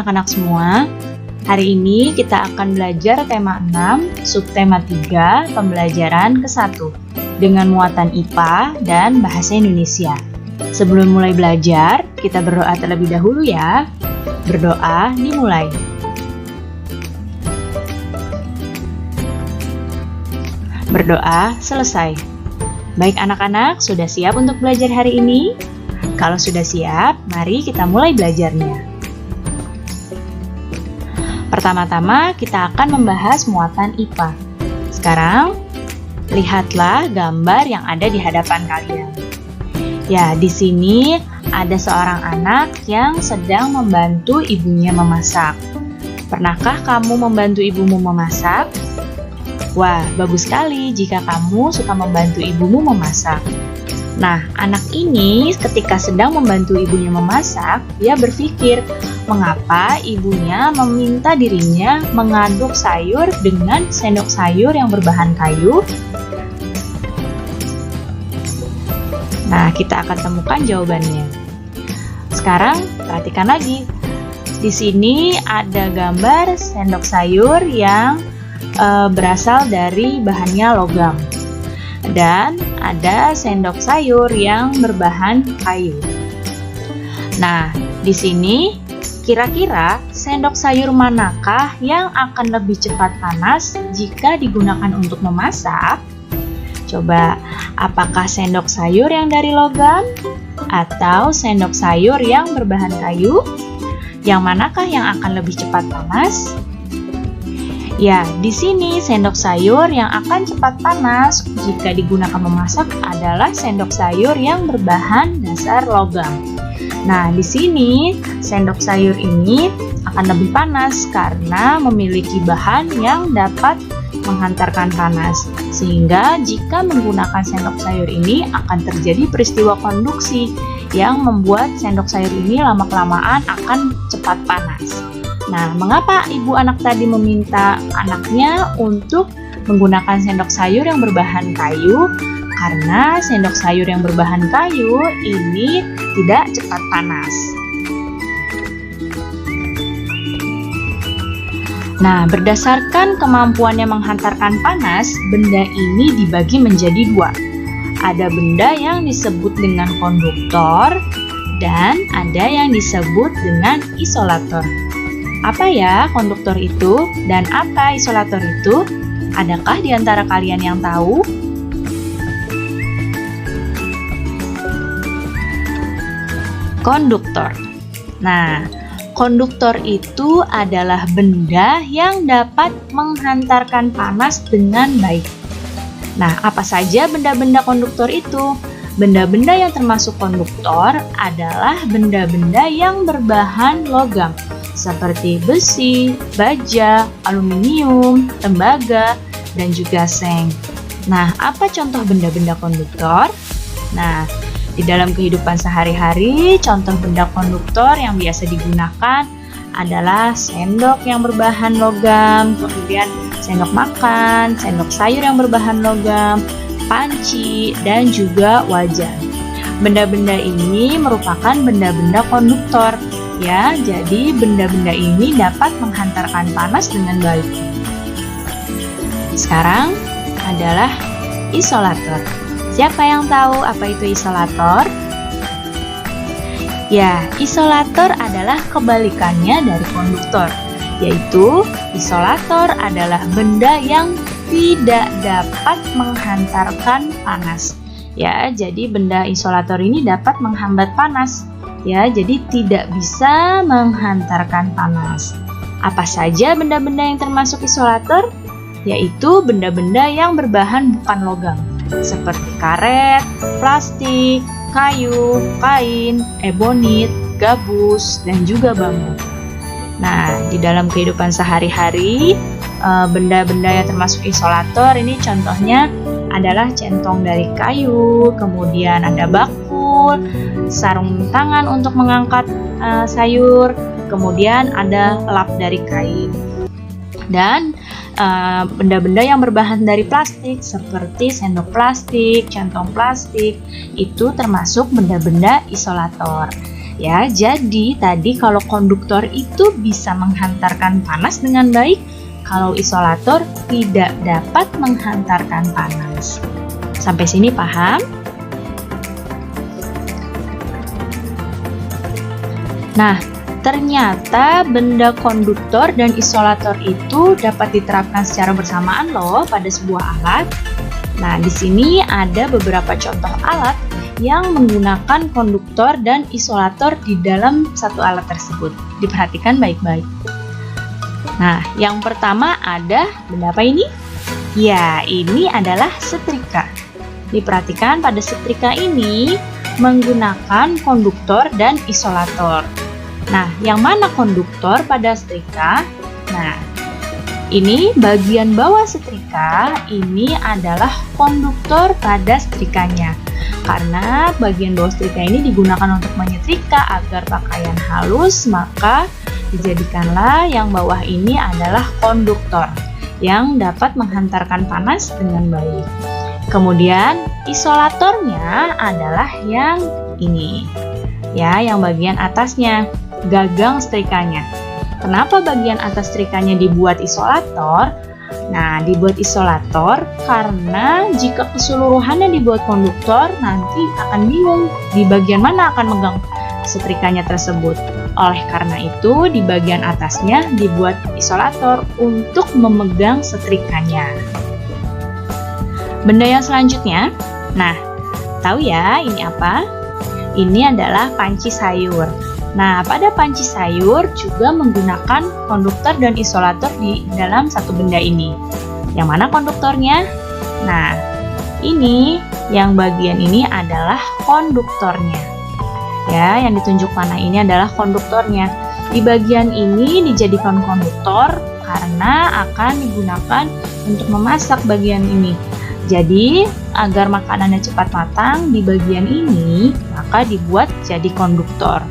anak-anak semua. Hari ini kita akan belajar tema 6, subtema 3, pembelajaran ke-1 dengan muatan IPA dan bahasa Indonesia. Sebelum mulai belajar, kita berdoa terlebih dahulu ya. Berdoa dimulai. Berdoa selesai. Baik anak-anak, sudah siap untuk belajar hari ini? Kalau sudah siap, mari kita mulai belajarnya. Pertama-tama kita akan membahas muatan IPA. Sekarang, lihatlah gambar yang ada di hadapan kalian. Ya, di sini ada seorang anak yang sedang membantu ibunya memasak. Pernahkah kamu membantu ibumu memasak? Wah, bagus sekali jika kamu suka membantu ibumu memasak. Nah, anak ini ketika sedang membantu ibunya memasak, dia berpikir, mengapa ibunya meminta dirinya mengaduk sayur dengan sendok sayur yang berbahan kayu? Nah, kita akan temukan jawabannya. Sekarang, perhatikan lagi. Di sini ada gambar sendok sayur yang berasal dari bahannya logam. Dan ada sendok sayur yang berbahan kayu. Nah, di sini kira-kira sendok sayur manakah yang akan lebih cepat panas jika digunakan untuk memasak? Coba, apakah sendok sayur yang dari logam atau sendok sayur yang berbahan kayu? Yang manakah yang akan lebih cepat panas? Ya, di sini sendok sayur yang akan cepat panas jika digunakan memasak adalah sendok sayur yang berbahan dasar logam. Nah, di sini sendok sayur ini akan lebih panas karena memiliki bahan yang dapat menghantarkan panas. Sehingga jika menggunakan sendok sayur ini akan terjadi peristiwa konduksi yang membuat sendok sayur ini lama-kelamaan akan cepat panas. Nah, mengapa ibu anak tadi meminta anaknya untuk menggunakan sendok sayur yang berbahan kayu? Karena sendok sayur yang berbahan kayu ini tidak cepat panas. Nah, berdasarkan kemampuannya menghantarkan panas, benda ini dibagi menjadi dua. Ada benda yang disebut dengan konduktor dan ada yang disebut dengan isolator. Apa ya konduktor itu dan apa isolator itu? Adakah di antara kalian yang tahu? Konduktor. Nah, konduktor itu adalah benda yang dapat menghantarkan panas dengan baik. Nah, apa saja benda-benda konduktor itu? Benda-benda yang termasuk konduktor adalah benda-benda yang berbahan logam, seperti besi, baja, aluminium, tembaga, dan juga seng. Nah, apa contoh benda-benda konduktor? Nah, di dalam kehidupan sehari-hari, contoh benda konduktor yang biasa digunakan adalah sendok yang berbahan logam, kemudian sendok makan, sendok sayur yang berbahan logam, panci, dan juga wajan. Benda-benda ini merupakan benda-benda konduktor. Ya, jadi benda-benda ini dapat menghantarkan panas dengan baik. Sekarang adalah isolator. Siapa yang tahu apa itu isolator? Ya, isolator adalah kebalikannya dari konduktor, yaitu isolator adalah benda yang tidak dapat menghantarkan panas. Ya, jadi benda isolator ini dapat menghambat panas. Ya, jadi tidak bisa menghantarkan panas. Apa saja benda-benda yang termasuk isolator? Yaitu benda-benda yang berbahan bukan logam, seperti karet, plastik, kayu, kain, ebonit, gabus, dan juga bambu. Nah, di dalam kehidupan sehari-hari, benda-benda yang termasuk isolator ini contohnya adalah centong dari kayu, kemudian ada bakul, sarung tangan untuk mengangkat sayur, kemudian ada lap dari kain. Dan benda-benda yang berbahan dari plastik seperti sendok plastik, centong plastik itu termasuk benda-benda isolator. Ya, jadi tadi kalau konduktor itu bisa menghantarkan panas dengan baik, kalau isolator tidak dapat menghantarkan panas. Sampai sini paham? Nah, ternyata benda konduktor dan isolator itu dapat diterapkan secara bersamaan loh pada sebuah alat. Nah, di sini ada beberapa contoh alat yang menggunakan konduktor dan isolator di dalam satu alat tersebut. Diperhatikan baik-baik. Nah, yang pertama ada benda apa ini? Ya, ini adalah setrika. Diperhatikan pada setrika ini menggunakan konduktor dan isolator. Nah, yang mana konduktor pada setrika? Nah, ini bagian bawah setrika, ini adalah konduktor pada setrikanya. Karena bagian bawah setrika ini digunakan untuk menyetrika agar pakaian halus, maka dijadikanlah yang bawah ini adalah konduktor yang dapat menghantarkan panas dengan baik. Kemudian isolatornya adalah yang ini, ya, yang bagian atasnya, gagang setrikanya. Kenapa bagian atas setrikanya dibuat isolator? Nah, dibuat isolator karena jika keseluruhannya dibuat konduktor, nanti akan bingung di bagian mana akan megang setrikanya tersebut. Oleh karena itu, di bagian atasnya dibuat isolator untuk memegang setrikanya. Benda yang selanjutnya, nah, tahu ya ini apa? Ini adalah panci sayur. Nah, pada panci sayur juga menggunakan konduktor dan isolator di dalam satu benda ini. Yang mana konduktornya? Nah, ini yang bagian ini adalah konduktornya. Ya, yang ditunjuk panah ini adalah konduktornya. Di bagian ini dijadikan konduktor karena akan digunakan untuk memasak bagian ini. Jadi, agar makanannya cepat matang di bagian ini, maka dibuat jadi konduktor.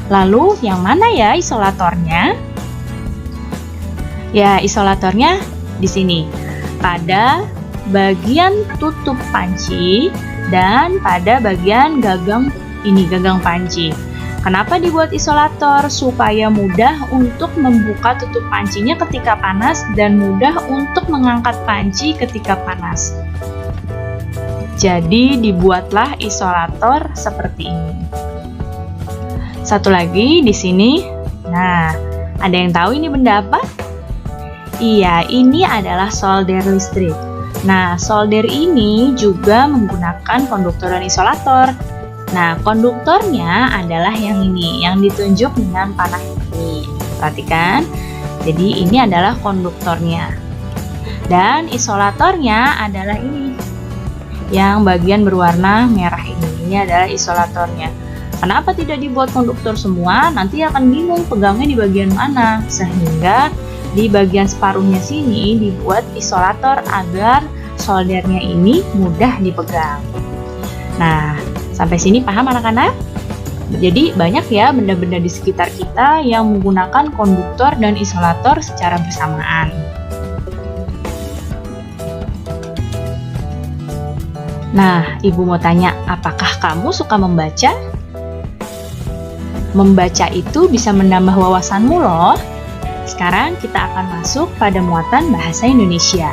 Lalu, yang mana ya isolatornya? Ya, isolatornya di sini. Pada bagian tutup panci dan pada bagian gagang ini, gagang panci. Kenapa dibuat isolator? Supaya mudah untuk membuka tutup pancinya ketika panas dan mudah untuk mengangkat panci ketika panas. Jadi, dibuatlah isolator seperti ini. Satu lagi di sini. Nah, ada yang tahu ini benda apa? Iya, ini adalah solder listrik. Nah, solder ini juga menggunakan konduktor dan isolator. Nah, konduktornya adalah yang ini, yang ditunjuk dengan panah ini. Perhatikan. Jadi, ini adalah konduktornya. Dan isolatornya adalah ini. Yang bagian berwarna merah ini. Ini adalah isolatornya. Kenapa tidak dibuat konduktor semua? Nanti akan bingung pegangnya di bagian mana. Sehingga di bagian separuhnya sini dibuat isolator agar soldernya ini mudah dipegang. Nah, sampai sini paham anak-anak? Jadi banyak ya benda-benda di sekitar kita yang menggunakan konduktor dan isolator secara bersamaan. Nah, Ibu mau tanya, apakah kamu suka membaca? Membaca itu bisa menambah wawasanmu loh. Sekarang kita akan masuk pada muatan bahasa Indonesia.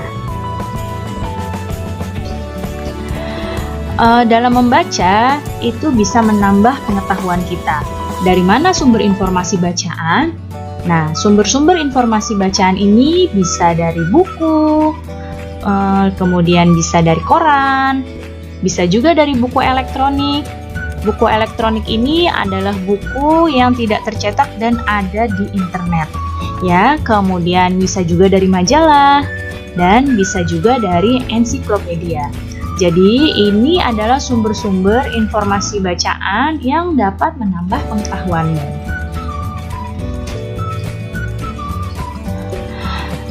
Dalam membaca, itu bisa menambah pengetahuan kita. Dari mana sumber informasi bacaan? Nah, sumber-sumber informasi bacaan ini bisa dari buku, kemudian bisa dari koran, bisa juga dari buku elektronik. Buku elektronik ini adalah buku yang tidak tercetak dan ada di internet. Ya, kemudian bisa juga dari majalah dan bisa juga dari ensiklopedia. Jadi, ini adalah sumber-sumber informasi bacaan yang dapat menambah pengetahuanmu.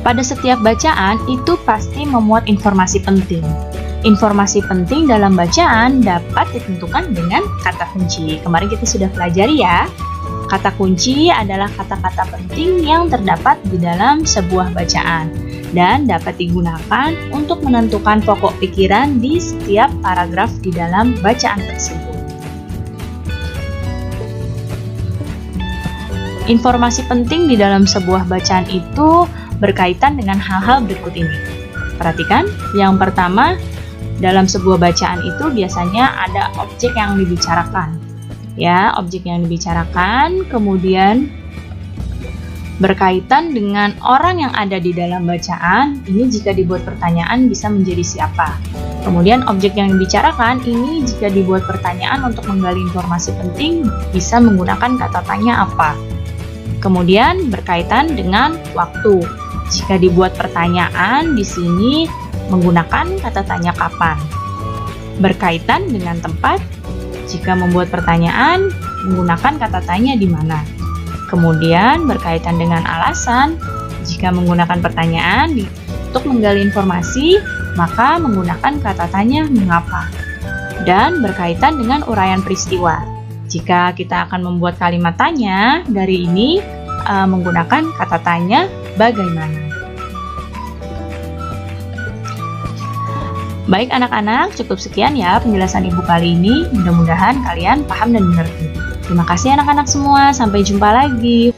Pada setiap bacaan itu pasti memuat informasi penting. Informasi penting dalam bacaan dapat ditentukan dengan kata kunci. Kemarin kita sudah pelajari ya. Kata kunci adalah kata-kata penting yang terdapat di dalam sebuah bacaan dan dapat digunakan untuk menentukan pokok pikiran di setiap paragraf di dalam bacaan tersebut. Informasi penting di dalam sebuah bacaan itu berkaitan dengan hal-hal berikut ini. Perhatikan, yang pertama, dalam sebuah bacaan itu biasanya ada objek yang dibicarakan. Ya, objek yang dibicarakan, kemudian berkaitan dengan orang yang ada di dalam bacaan. Ini jika dibuat pertanyaan bisa menjadi siapa. Kemudian objek yang dibicarakan ini jika dibuat pertanyaan untuk menggali informasi penting bisa menggunakan kata tanya apa. Kemudian berkaitan dengan waktu. Jika dibuat pertanyaan di sini menggunakan kata tanya kapan. Berkaitan dengan tempat. Jika membuat pertanyaan menggunakan kata tanya di mana. Kemudian berkaitan dengan alasan, jika menggunakan pertanyaan untuk menggali informasi, maka menggunakan kata tanya mengapa. Dan berkaitan dengan uraian peristiwa. Jika kita akan membuat kalimat tanya, dari ini menggunakan kata tanya bagaimana. Baik anak-anak, cukup sekian ya penjelasan Ibu kali ini. Mudah-mudahan kalian paham dan mengerti. Terima kasih anak-anak semua, sampai jumpa lagi.